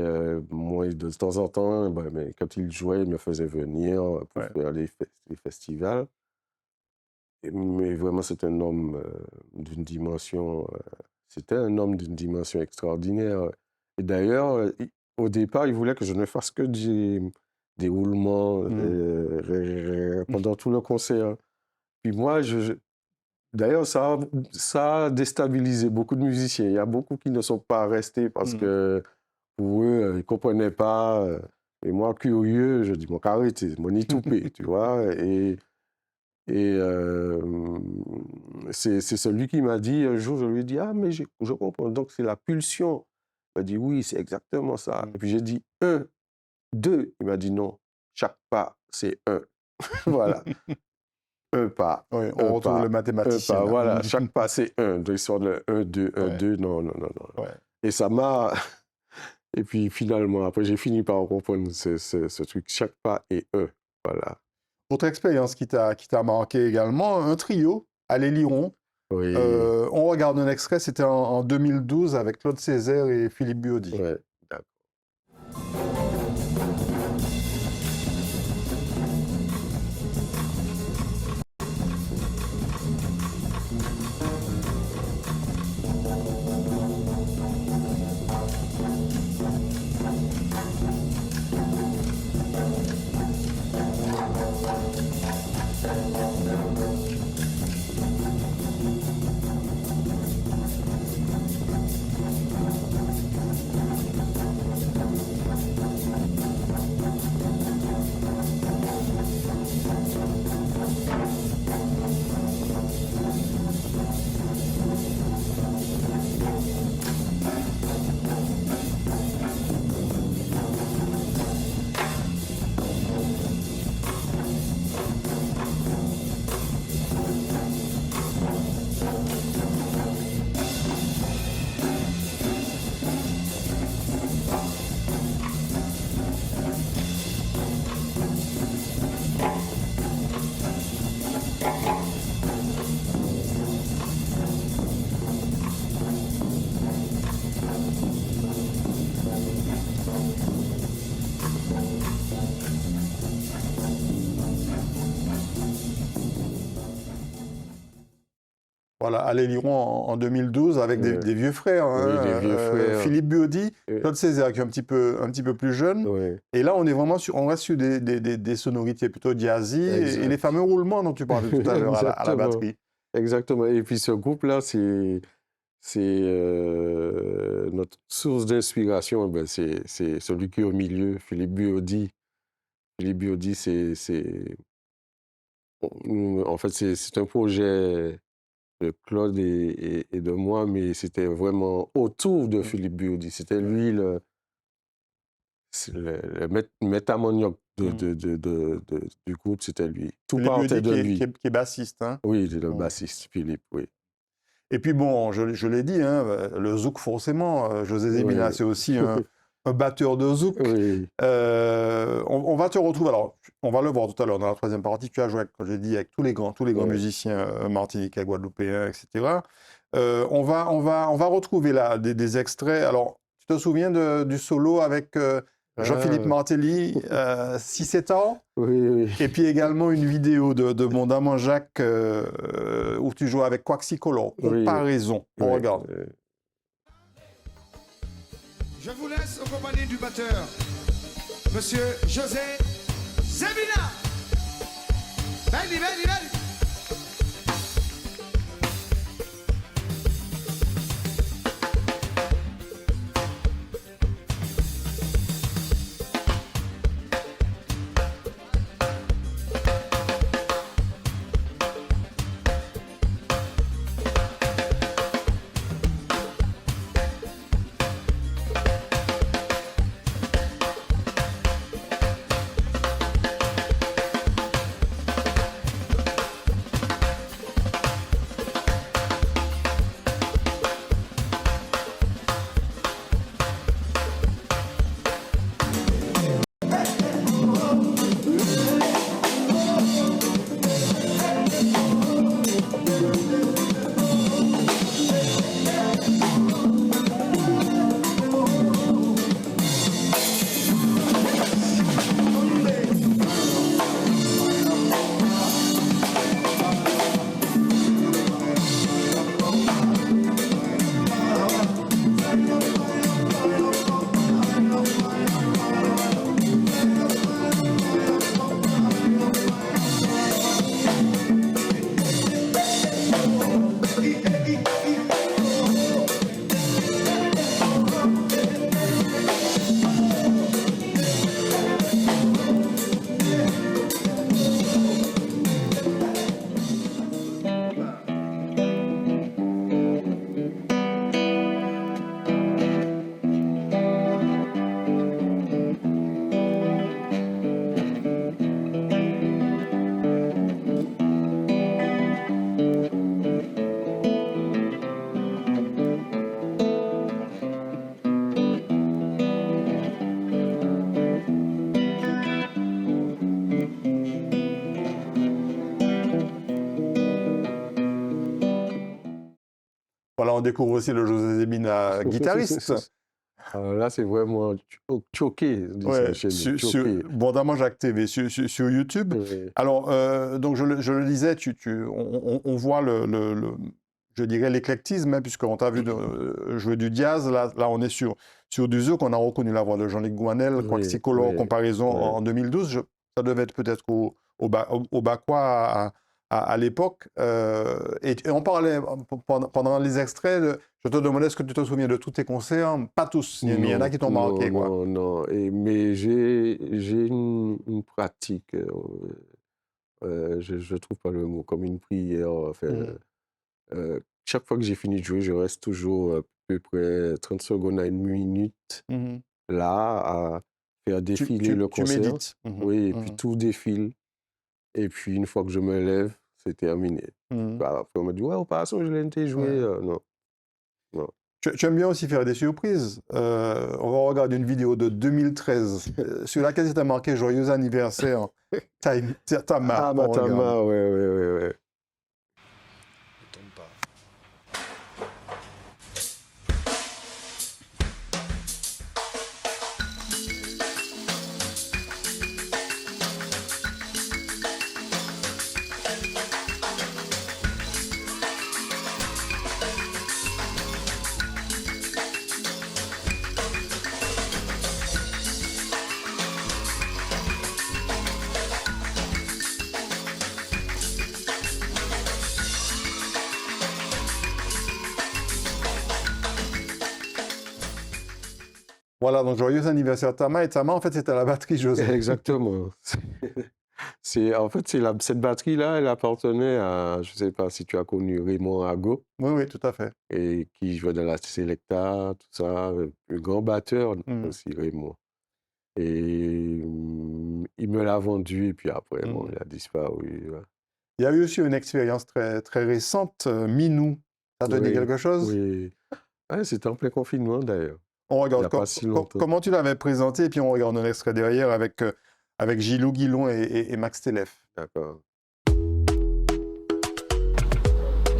moi, de temps en temps, mais quand il jouait, il me faisait venir pour faire les festivals. Mais vraiment, c'est un homme d'une dimension... C'était un homme d'une dimension extraordinaire. Et d'ailleurs, au départ, il voulait que je ne fasse que des roulements pendant tout le concert. Puis moi, d'ailleurs, ça a déstabilisé beaucoup de musiciens. Il y a beaucoup qui ne sont pas restés parce que pour eux, ils ne comprenaient pas. Et moi, curieux, je dis, mon carré, c'est mon itoupé, tu vois. Et c'est celui qui m'a dit, un jour, je lui ai dit, ah, mais je comprends, donc c'est la pulsion. Il m'a dit, oui, c'est exactement ça. Et puis j'ai dit, 1, 2. Il m'a dit, non, chaque pas, c'est 1. Voilà. un pas. Oui, Un on retrouve pas, le un mathématicien. pas, là. voilà. Chaque pas, c'est 1. De l'histoire de 1, 2, 1, Ouais. 2. Non, non, non, non. Ouais. Et ça m'a... Et puis finalement, après, j'ai fini par comprendre ce truc. Chaque pas est 1. Voilà. Autre expérience qui t'a marqué également, un trio à l'Éliron. Oui. On regarde un extrait, c'était en 2012 avec Claude Césaire et Philippe Buodi. Ouais, d'accord. Voilà, à l'Éliron en 2012 avec Ouais. des vieux frères. Oui, hein, des vieux frères. Philippe Buodi, Ouais. Claude Césaire qui est un petit peu plus jeune. Ouais. Et là, on est vraiment on reste sur des sonorités plutôt jazzy Exact. et les fameux roulements dont tu parlais tout à l'heure à la Exactement. batterie. Exactement. Et puis ce groupe-là, c'est notre source d'inspiration. Ben, c'est celui qui est au milieu, Philippe Buodi. Philippe Buodi, en fait, c'est un projet de Claude et de moi, mais c'était vraiment autour de Philippe Buodi. C'était lui le maître harmonique du groupe, c'était lui. Tout Philippe partait Buodi de lui. qui est bassiste. Hein. Oui, le Ouais. bassiste, Philippe, oui. Et puis bon, je l'ai dit, hein, le zouk forcément, José Zébina, Oui. c'est aussi un batteur de zouk. Oui, On va te retrouver, alors on va le voir tout à l'heure dans la troisième partie, tu as joué, comme j'ai dit, avec tous les grands Ouais. musiciens martiniquais, guadeloupéens, etc. On va retrouver là des extraits. Alors, tu te souviens du solo avec Jean-Philippe Ah. Martelly, 6-7 ans? oui, oui. Et puis également une vidéo de mon amant Jacques où tu joues avec Quaxicolor. Oui. Comparaison. On Oui, regarde. Je vous laisse en compagnie du batteur, Monsieur José Zébina. Belli, belli, belli. Voilà, on découvre aussi le José Zebina guitariste. Alors là, c'est vraiment choqué, on dit Ouais, chez nous, sur choqué. Bondamment Jacques TV, sur YouTube. Oui. Alors, donc je le disais, on voit je dirais l'éclectisme, hein, puisqu'on t'a vu jouer du jazz. Là, on est sur du zouk. On a reconnu la voix de Jean-Luc Goinel, Oui, Quaxicolor, oui, comparaison oui. en 2012. Ça devait être peut-être au Bakwa à l'époque. Et on parlait pendant les extraits, je te demandais est-ce que tu te souviens de tous tes concerts? Pas tous, mais il y en a qui t'ont marqué, quoi. Non. Mais j'ai une pratique, je trouve pas le mot, comme une prière. Enfin, Mhm. chaque fois que j'ai fini de jouer, je reste toujours à peu près 30 secondes à une minute Mhm. là à faire défiler le Tu concert. médites. Mhm. Oui, et puis tout défile. Et puis une fois que je me lève, c'est terminé. Mhm. Bah, après, on me dit, ouais, au passage, je l'ai joué. Ouais. Non. Tu aimes bien aussi faire des surprises. On va regarder une vidéo de 2013 sur laquelle c'était marqué Joyeux anniversaire, Tama. Ah, On regarde. Matama, ouais. Voilà, donc Joyeux anniversaire, Tama. Et Tama, en fait, c'était la batterie José. Exactement. En fait, cette batterie-là, elle appartenait à, je ne sais pas si tu as connu Raymond Ago, Oui, tout à fait. et qui jouait dans la Selecta, tout ça, un grand batteur Mhm. aussi, Raymond. Et il me l'a vendu, et puis après, bon, Mhm. il a disparu. Ouais. Il y a eu aussi une expérience très, très récente, Minou. Ça te dit Oui, quelque chose? oui. Ouais, c'était en plein confinement, d'ailleurs. On Il n'y regarde a pas si longtemps. comment tu l'avais présenté, et puis on regarde un extrait derrière avec Gilou Guilon et Max Telef. D'accord.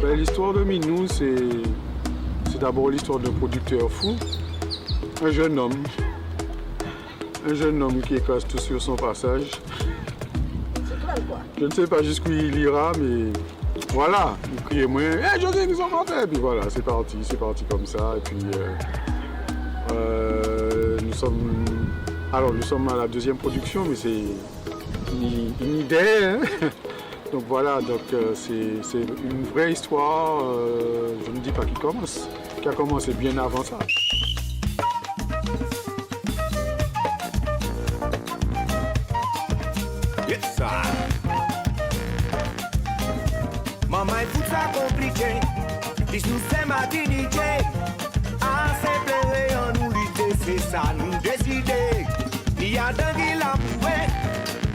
Ben, l'histoire de Minou, c'est d'abord l'histoire d'un producteur fou, un jeune homme qui écrase tout sur son passage. Je ne sais pas jusqu'où il ira, mais voilà, il criait moins, hey José, nous sommes rentrés, et puis voilà, c'est parti comme ça, et puis nous sommes à la deuxième production, mais c'est une idée, hein. Donc voilà, c'est une vraie histoire, je ne dis pas qui a commencé bien avant ça. Yes, sir. Maman, il faut ça compliqué. Dis nous c'est ma dignité. Ah, c'est pleurer en nous lutter, c'est ça nous décider. Il y a d'un qui l'a prouvé,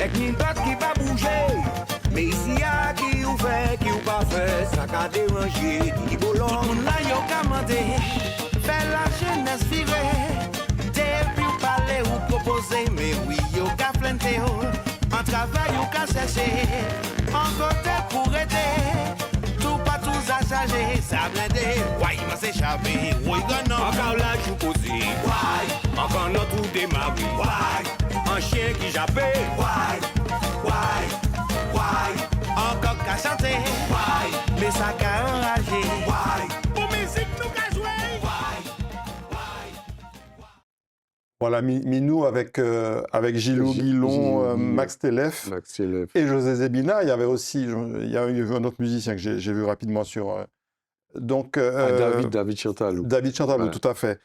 et qu'il y a d'autres qui va bouger. Mais ici, il y a qui ou fait, qui ou pas fait, ça qu'a dérangé, qui volant. Tout le monde là, il y a commandé. Faire la jeunesse vivre. Depuis ou parler ou proposer, mais oui, il y a planté. En travail ou qu'à chercher, en côté pour aider, tout pas tous à charger, ça blindé, ouais, il m'a s'échappé, oui, non, encore là, je posé, ouais, encore notre démarré, ouais, un chien qui jappait, ouais, encore qu'à chanter, ouais, mais ça qu'a enragé, ouais, pour musique nous qu'a joué, Voilà, Minou avec Gilou Guilon, Max Telef Max Telef. et José Zebina. Il y avait aussi, il y a eu un autre musicien que j'ai vu rapidement sur. Donc, David Chantalou. David Chantalou, Ouais. tout à fait.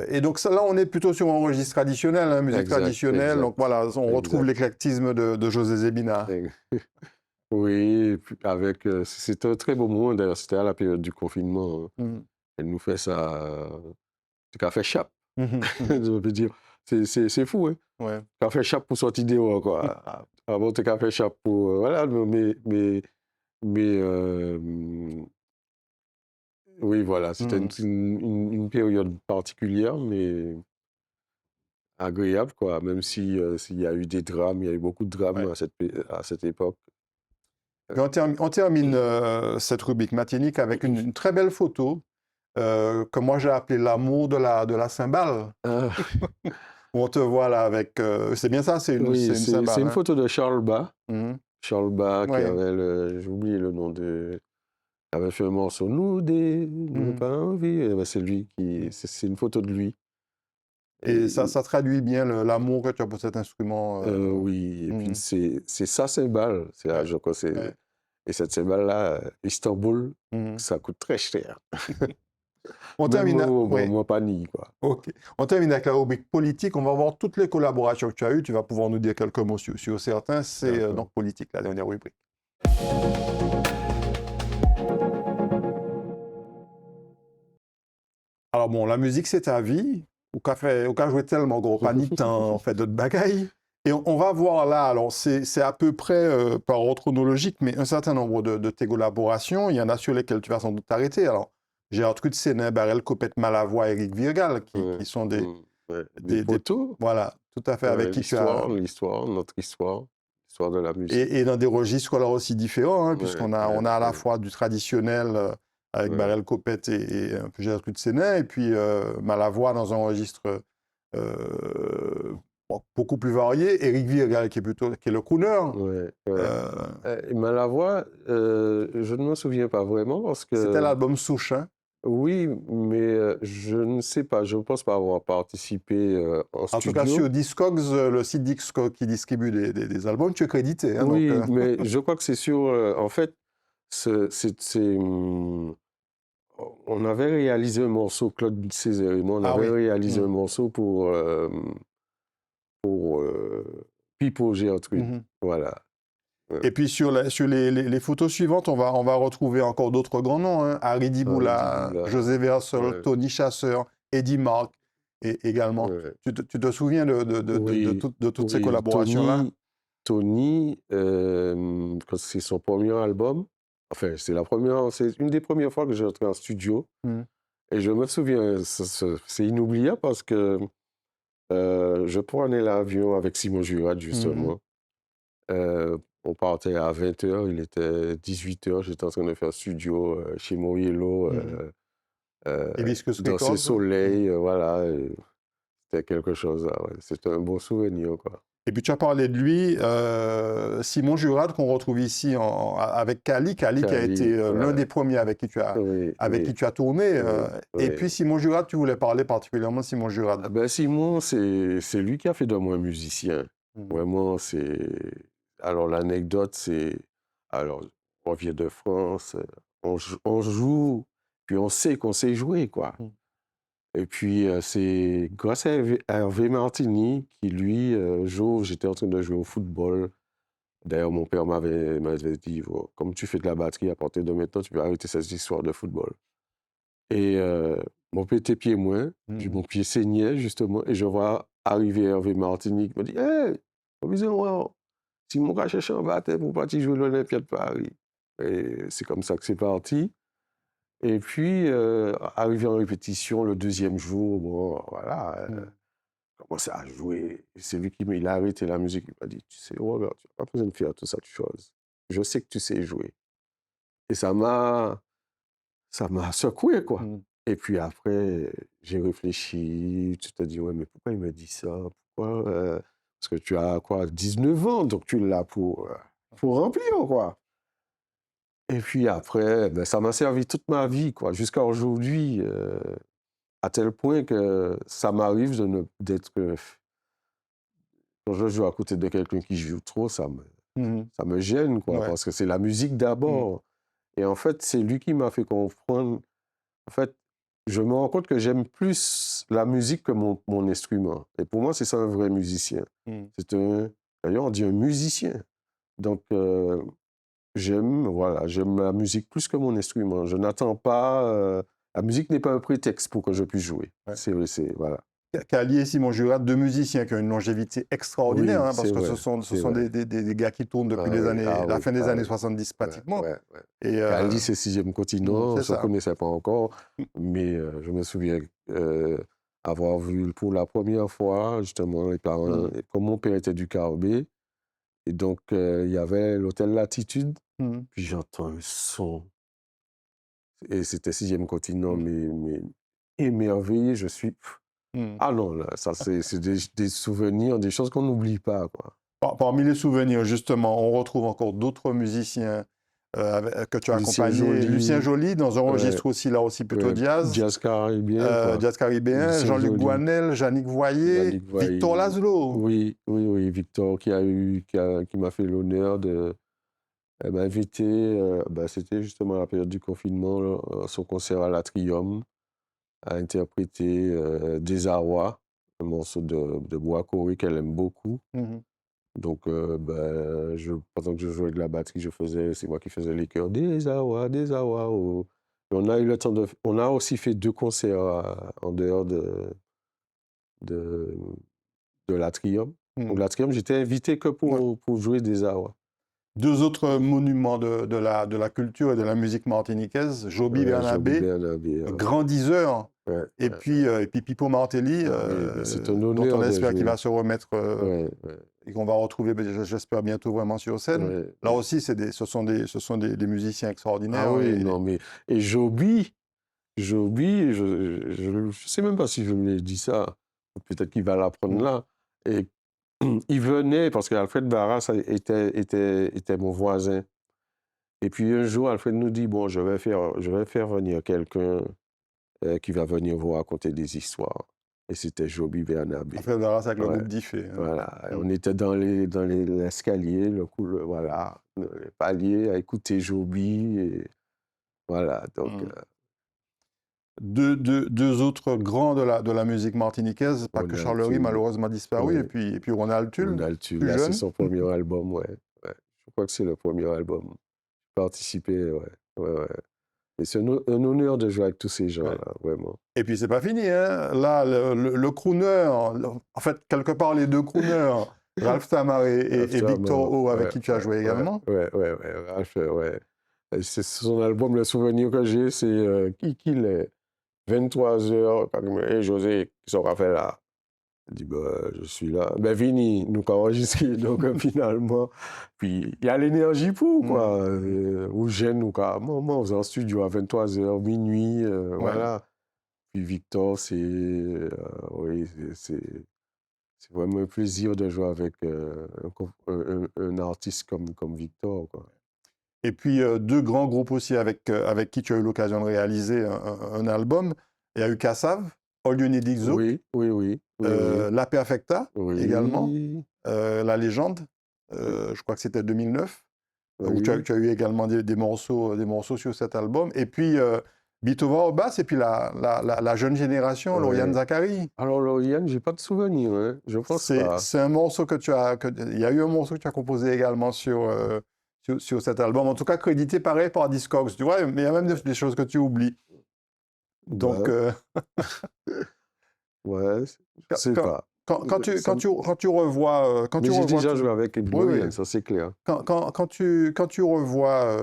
Et donc là, on est plutôt sur un registre traditionnel, hein, musique Exact, traditionnelle. exact. Donc voilà, on retrouve Exact. l'éclectisme de José Zebina. Oui, et puis c'était un très beau moment, d'ailleurs, c'était à la période du confinement. Mhm. Elle nous fait ça, c'est café chape, Mhm. je veux dire. C'est fou, hein. Ouais. Café chape pour sortir dehors, quoi. Avant, t'as café chape pour... voilà, oui, voilà, c'était une période particulière, mais agréable, quoi. Même si, s'il y a eu des drames, il y a eu beaucoup de drames Ouais. à cette époque. Puis on termine cette rubrique Martinique avec une très belle photo que moi j'ai appelée l'amour de la cymbale. Ah, Où on te voit là avec... c'est bien ça, c'est oui, une cymbale. c'est une Hein. photo de Charles Bas. Mhm. Charles Bas qui Ouais. avait j'ai oublié le nom de... Il avait fait un morceau, nous pas envie. Eh ben, c'est lui c'est une photo de lui. Et ça traduit bien l'amour que tu as pour cet instrument. Oui, et puis Mhm. c'est sa cymbale. Ouais. Je crois que Ouais. et cette cymbale-là, Istanbul, Mhm. ça coûte très cher. On Même termine, ouais. moi, pas ni, quoi. Ok. On termine avec la rubrique politique. On va voir toutes les collaborations que tu as eues. Tu vas pouvoir nous dire quelques mots sur certains. C'est D'accord. donc politique, la dernière rubrique. Alors bon, la musique, c'est ta vie. Ou qu'a joué tellement gros, pas ni de temps, on fait d'autres bagailles. Et on va voir là, alors c'est à peu près par ordre chronologique, mais un certain nombre de tes collaborations. Il y en a sur lesquelles tu vas sans doute t'arrêter. Alors, Gertrude Sénin, Barel Copette Malavoie, Éric Virgal, qui sont des, Ouais. des poteaux. voilà, tout à fait, avec qui tu as... Notre histoire de la musique. Et dans des registres scolaires aussi différents, hein, Ouais, puisqu'on on a à la fois du traditionnel avec Ouais. Barel Copette et un peu Gertrude Sénin, et puis Malavoie dans un registre beaucoup plus varié. Éric Virgal qui est le crooner. Ouais. Euh, Et Malavoie, je ne me souviens pas vraiment parce C'était que... l'album Souche. Hein. Oui, mais je ne sais pas, je ne pense pas avoir participé en En tout cas, studio. sur Discogs, le site Discogs qui distribue des albums, tu es crédité. Hein, Oui, donc, mais je crois que c'est sur... en fait, on avait réalisé un morceau, Claude Césaire et moi, on Ah avait oui. réalisé Mhm. un morceau pour Pipo Gertrude. Mhm. Voilà. Et puis sur les photos suivantes, on va retrouver encore d'autres grands noms. Hein. Harry Diboula, Diboula, José Versol, ouais. Tony Chasseur, Eddie Marc et également. Ouais. Tu te souviens Oui, de toutes ces oui, collaborations-là? Tony, quand c'est son premier album, enfin, c'est une des premières fois que j'ai entré en studio. Mhm. Et je me souviens, c'est inoubliable parce que je prenais l'avion avec Simon Jurad, justement. On partait à 20h, il était 18h, j'étais en train de faire studio chez Moriello, Et Viscous dans ses Records. soleils, voilà. C'était quelque chose, ouais. C'était un beau souvenir, quoi. Et puis tu as parlé de lui, Simon Jurad, qu'on retrouve ici avec Kali qui a Kali, été l'un ouais. des premiers avec qui tu as tourné. Oui. Et puis Simon Jurad, tu voulais parler particulièrement de Simon Jurad. Ah ben, Simon, c'est lui qui a fait de moi un musicien. Vraiment, Alors, l'anecdote, c'est... Alors, on vient de France, on joue, puis on sait qu'on sait jouer, quoi. Et puis, c'est grâce à Hervé Martini qui, lui, j'étais en train de jouer au football. D'ailleurs, mon père m'avait dit, oh, comme tu fais de la batterie, à partir de maintenant, tu peux arrêter cette histoire de football. Et mon petit pied moins, mon pied saignait, justement, et je vois arriver Hervé Martini qui me dit « Hey, si mon gars cherche un baptême pour partir jouer l'Olympia de Paris. » Et c'est comme ça que c'est parti. Et puis, arrivé en répétition, le deuxième jour, bon, voilà, commencé à jouer. C'est lui qui il a arrêté la musique. Il m'a dit, tu sais, Robert, tu n'as pas besoin de faire toute cette chose. Je sais que tu sais jouer. Et ça m'a secoué, quoi. Et puis après, j'ai réfléchi. Tu te dis, ouais, mais pourquoi il me dit ça? Pourquoi parce que tu as, quoi, 19 ans, donc tu l'as pour remplir, quoi. Et puis après, ben, ça m'a servi toute ma vie, quoi, jusqu'à aujourd'hui, à tel point que ça m'arrive d'être... Quand je joue à côté de quelqu'un qui joue trop, ça me gêne, quoi, Ouais. parce que c'est la musique d'abord. Et en fait, c'est lui qui m'a fait comprendre. En fait, je me rends compte que j'aime plus la musique que mon instrument. Et pour moi, c'est ça un vrai musicien. D'ailleurs, on dit un musicien. Donc, j'aime la musique plus que mon instrument. Je n'attends pas... la musique n'est pas un prétexte pour que je puisse jouer. Ouais. Voilà. Kali et Simon Jurad, deux musiciens qui ont une longévité extraordinaire, Oui, hein, parce que vrai, ce sont des gars qui tournent depuis la fin des années 70 pratiquement. Ouais. Et, Kali, c'est 6e continent, je ne connaissais pas encore, mais je me souviens avoir vu pour la première fois, justement, les parents, comme mon père était du Carbet, et donc il y avait l'hôtel Latitude Mhm. puis j'entends un son, et c'était Sixième Continent, mais émerveillé, je suis... Mhm. Ah non, là, ça c'est des souvenirs, des choses qu'on n'oublie pas, quoi. Parmi les souvenirs, justement, on retrouve encore d'autres musiciens que tu as Lucien accompagnés. Lucien Joly, Joly, dans un ouais, registre aussi, là aussi plutôt ouais, jazz. jazz caribéen, quoi. Jazz caribéen, Lucien Jean-Luc Joly, Boinel, Yannick Voyer, Yannick Victor Voyer. Laszlo. Oui, oui, oui, Victor qui m'a fait l'honneur de m'inviter. C'était justement la période du confinement, là, son concert à l'Atrium, à interpréter Désarroi, un morceau de Bois Corée qu'elle aime beaucoup. Mhm. Donc, pendant que je jouais avec la batterie, c'est moi qui faisais les chœurs. Désarroi, Désarroi. Oh. Et on a eu le temps on a aussi fait 2 concerts en dehors de, de l'Atrium. Donc, Mhm. l'Atrium, j'étais invité que Ouais. pour jouer Désarroi. Deux autres monuments de la culture et de la musique martiniquaise, Joby Ouais, Joby Bernabé, Bernabé. grandisseur, Ouais, et puis Pipo Martelly, oui, c'est un dont on honneur de espère qu'il jouer. va se remettre Ouais, ouais, et qu'on va retrouver, j'espère, bientôt vraiment sur scène. ouais, Là ouais. aussi, ce sont des musiciens Ah extraordinaires. oui, non, mais... Et Joby, je sais même pas si je lui ai dit ça. Peut-être qu'il va l'apprendre Mm. là. Et il venait, parce qu'Alfred Barras était mon voisin. Et puis un jour, Alfred nous dit, bon, je vais faire venir quelqu'un qui va venir vous raconter des histoires. Et c'était Joby Bernabé. Après, Darras avec le Ouais, groupe Diffé. Hein. voilà. Mm. On était dans l'escalier, voilà, les paliers, à écouter Joby. Et voilà, donc... Mm. Deux autres grands de la musique martiniquaise, pas que Ronald Charlery, Tull, malheureusement disparu, ouais. et puis Ronald Tull, Ronald Tull, plus là, c'est jeune. son premier album, ouais. Ouais. Je crois que c'est le premier album. Participé, ouais. Ouais, ouais. Et c'est un honneur de jouer avec tous ces gens-là, Ouais. vraiment. Et puis c'est pas fini, hein. Là, le crooner, en fait, quelque part les deux crooners, Ralph Tamar et After Victor O, avec ouais, qui tu as joué ouais, également. ouais. Ralph, ouais. Et c'est son album, le souvenir que j'ai, c'est qui est 23h, quand il me dit, hey, José, qu'est-ce qu'on va faire là? Je dis, bah, je suis là. Ben, Vini, nous avons enregistré, donc finalement. Puis, il y a l'énergie pour, Mm. quoi. Ou gêne, nous, moi, on faisait en studio à 23h, minuit, Ouais. voilà. Puis, Victor, oui, c'est vraiment un plaisir de jouer avec un artiste comme Victor, quoi. Et puis deux grands groupes aussi avec qui tu as eu l'occasion de réaliser un album. Il y a eu Kassav, All You Need Is Zouk, Oui, oui, oui, oui, oui. La Perfecta également, Oui, La Légende, je crois que c'était 2009, où tu oui. as eu également des morceaux sur cet album. Et puis Bitova au basse, et puis la jeune génération, Lauriane Ouais. Zachary. Alors, Lauriane, j'ai pas de souvenir, hein. Je pense pas. C'est un morceau il y a eu un morceau que tu as composé également sur cet album, en tout cas crédité pareil par Discogs, tu vois, mais il y a même des choses que tu oublies. Donc, Ouais, ouais, je sais quand, pas. quand tu revois, Mais j'ai déjà joué avec Lauriane, ça c'est clair. quand tu revois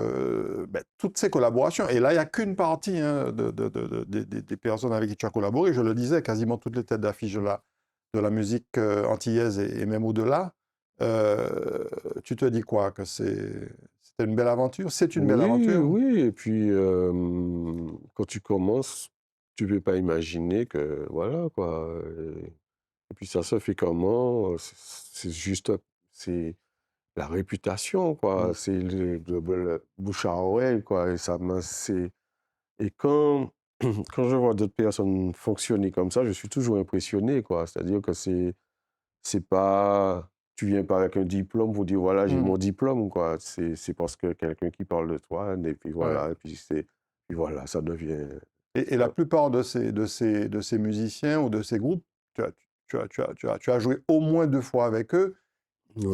toutes ces collaborations, et là, il n'y a qu'une partie hein, des personnes avec qui tu as collaboré, je le disais, quasiment toutes les têtes d'affiche de la musique antillaise et même au-delà, tu te dis quoi? Que c'était une belle aventure? C'est une belle Oui, aventure? oui, et puis quand tu commences, tu peux pas imaginer que, voilà, quoi. Et puis ça se fait comment? C'est juste, c'est la réputation, quoi. Mm. C'est le bouche à oreille, quoi. Et quand, quand je vois d'autres personnes fonctionner comme ça, je suis toujours impressionné, quoi. C'est-à-dire que c'est pas... Tu viens pas avec un diplôme pour dire, voilà, j'ai Mm. mon diplôme, quoi. C'est parce que quelqu'un qui parle de toi, et puis Ouais. voilà, et puis voilà, ça devient... Et la plupart de ces musiciens ou de ces groupes, tu as joué au moins 2 fois avec eux.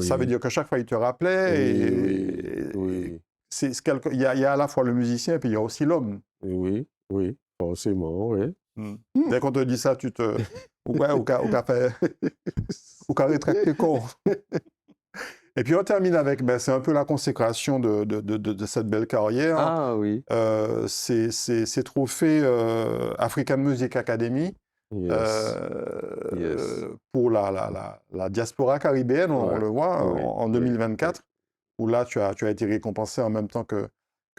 Ça veut Oui, dire que chaque fois, ils te rappelaient. oui, oui, Et oui, il y a à la fois le musicien et puis il y a aussi l'homme. oui, oui, forcément, oui. Mm. Dès qu'on te dit ça, tu te... Ouais, ou qu'à fait... ou qu'à rétracter corps. Et puis on termine avec, c'est un peu la consécration de cette belle carrière. Ah oui, Ces trophées African Music Academy yes, yes. pour la diaspora caribéenne, on Ouais, le voit, oui, en oui, 2024. où là, tu as été récompensé en même temps que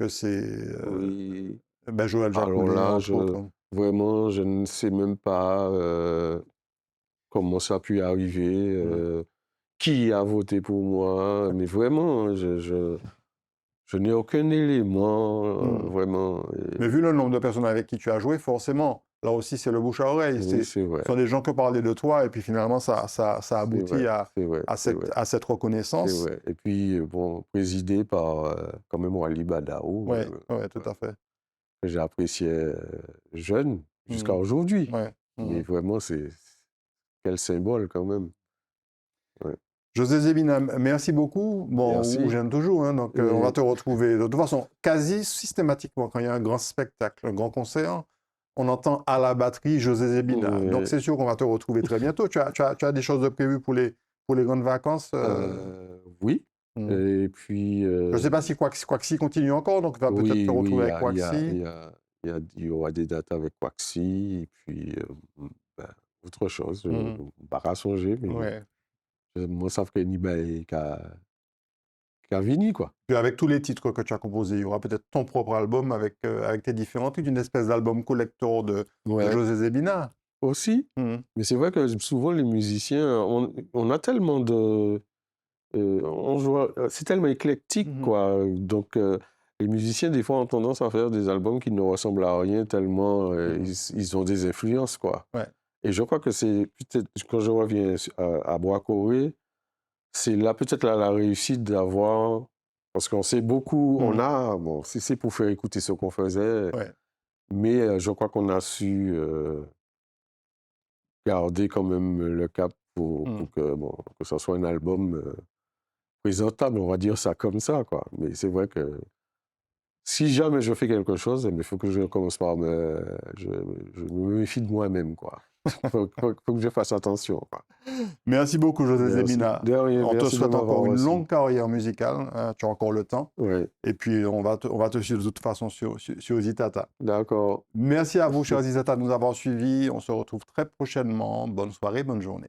c'est Oui. Joël Alors Jacoulet, là, entre autres. vraiment, je ne sais même pas comment ça a pu arriver, qui a voté pour moi, mais vraiment, je n'ai aucun élément, vraiment. Mais vu le nombre de personnes avec qui tu as joué, forcément, là aussi, c'est le bouche à oreille. Oui, Ce c'est vrai, sont des gens qui parlaient de toi, et puis finalement, ça c'est aboutit vrai, c'est vrai, c'est vrai, à cette c'est reconnaissance. vrai. Et puis, bon, présidé par quand même Wally Badao, Oui, ouais, tout à fait. que j'appréciais jeune jusqu'à Mhm. aujourd'hui. Ouais. Mais Mhm. vraiment, c'est quel symbole quand même. Ouais. José Zébina, merci beaucoup. Bon, ou Merci. j'aime toujours, hein, donc on va Et te retrouver. De toute façon, quasi systématiquement, quand il y a un grand spectacle, un grand concert, on entend à la batterie José Zébina. Donc c'est sûr qu'on va te retrouver très bientôt. Tu as des choses de prévues pour les grandes vacances oui. hmm. Et puis, Je ne sais pas si Quaxi continue encore, donc on va peut-être te oui, oui, retrouver avec Quaxi. il y aura des dates avec Waxy, et puis ben, autre chose, je ne Hmm. pas songer, mais Ouais. moi, ça ferait ni bail qu'à Vini, quoi. Puis avec tous les titres que tu as composés, il y aura peut-être ton propre album avec tes différents titres, une espèce d'album collector de Ouais, José Zébina. aussi. Hmm. Mais c'est vrai que souvent, les musiciens, on a tellement de... c'est tellement éclectique, Mhm. quoi. Donc, les musiciens, des fois, ont tendance à faire des albums qui ne ressemblent à rien tellement ils ont des influences, quoi. Ouais. Et je crois que c'est peut-être, quand je reviens à Bois Corée, c'est là peut-être là, la réussite d'avoir, parce qu'on sait beaucoup, on Mhm. a, bon, c'est pour faire écouter ce qu'on faisait, Ouais. mais je crois qu'on a su garder quand même le cap pour que, bon, que ce soit un album présentable, on va dire ça comme ça, quoi. Mais c'est vrai que si jamais je fais quelque chose, il faut que je commence par je me méfie de moi-même, quoi. Faut que je fasse attention, quoi. Merci beaucoup, José Merci. Zébina. De rien, On te merci de souhaite m'avoir encore une reçu. longue carrière musicale, hein, tu as encore le temps. Oui, Et puis, on va te suivre de toute façon sur Zitata. d'accord. Merci à vous, chers Zitata, de nous avoir suivis. On se retrouve très prochainement. Bonne soirée, bonne journée.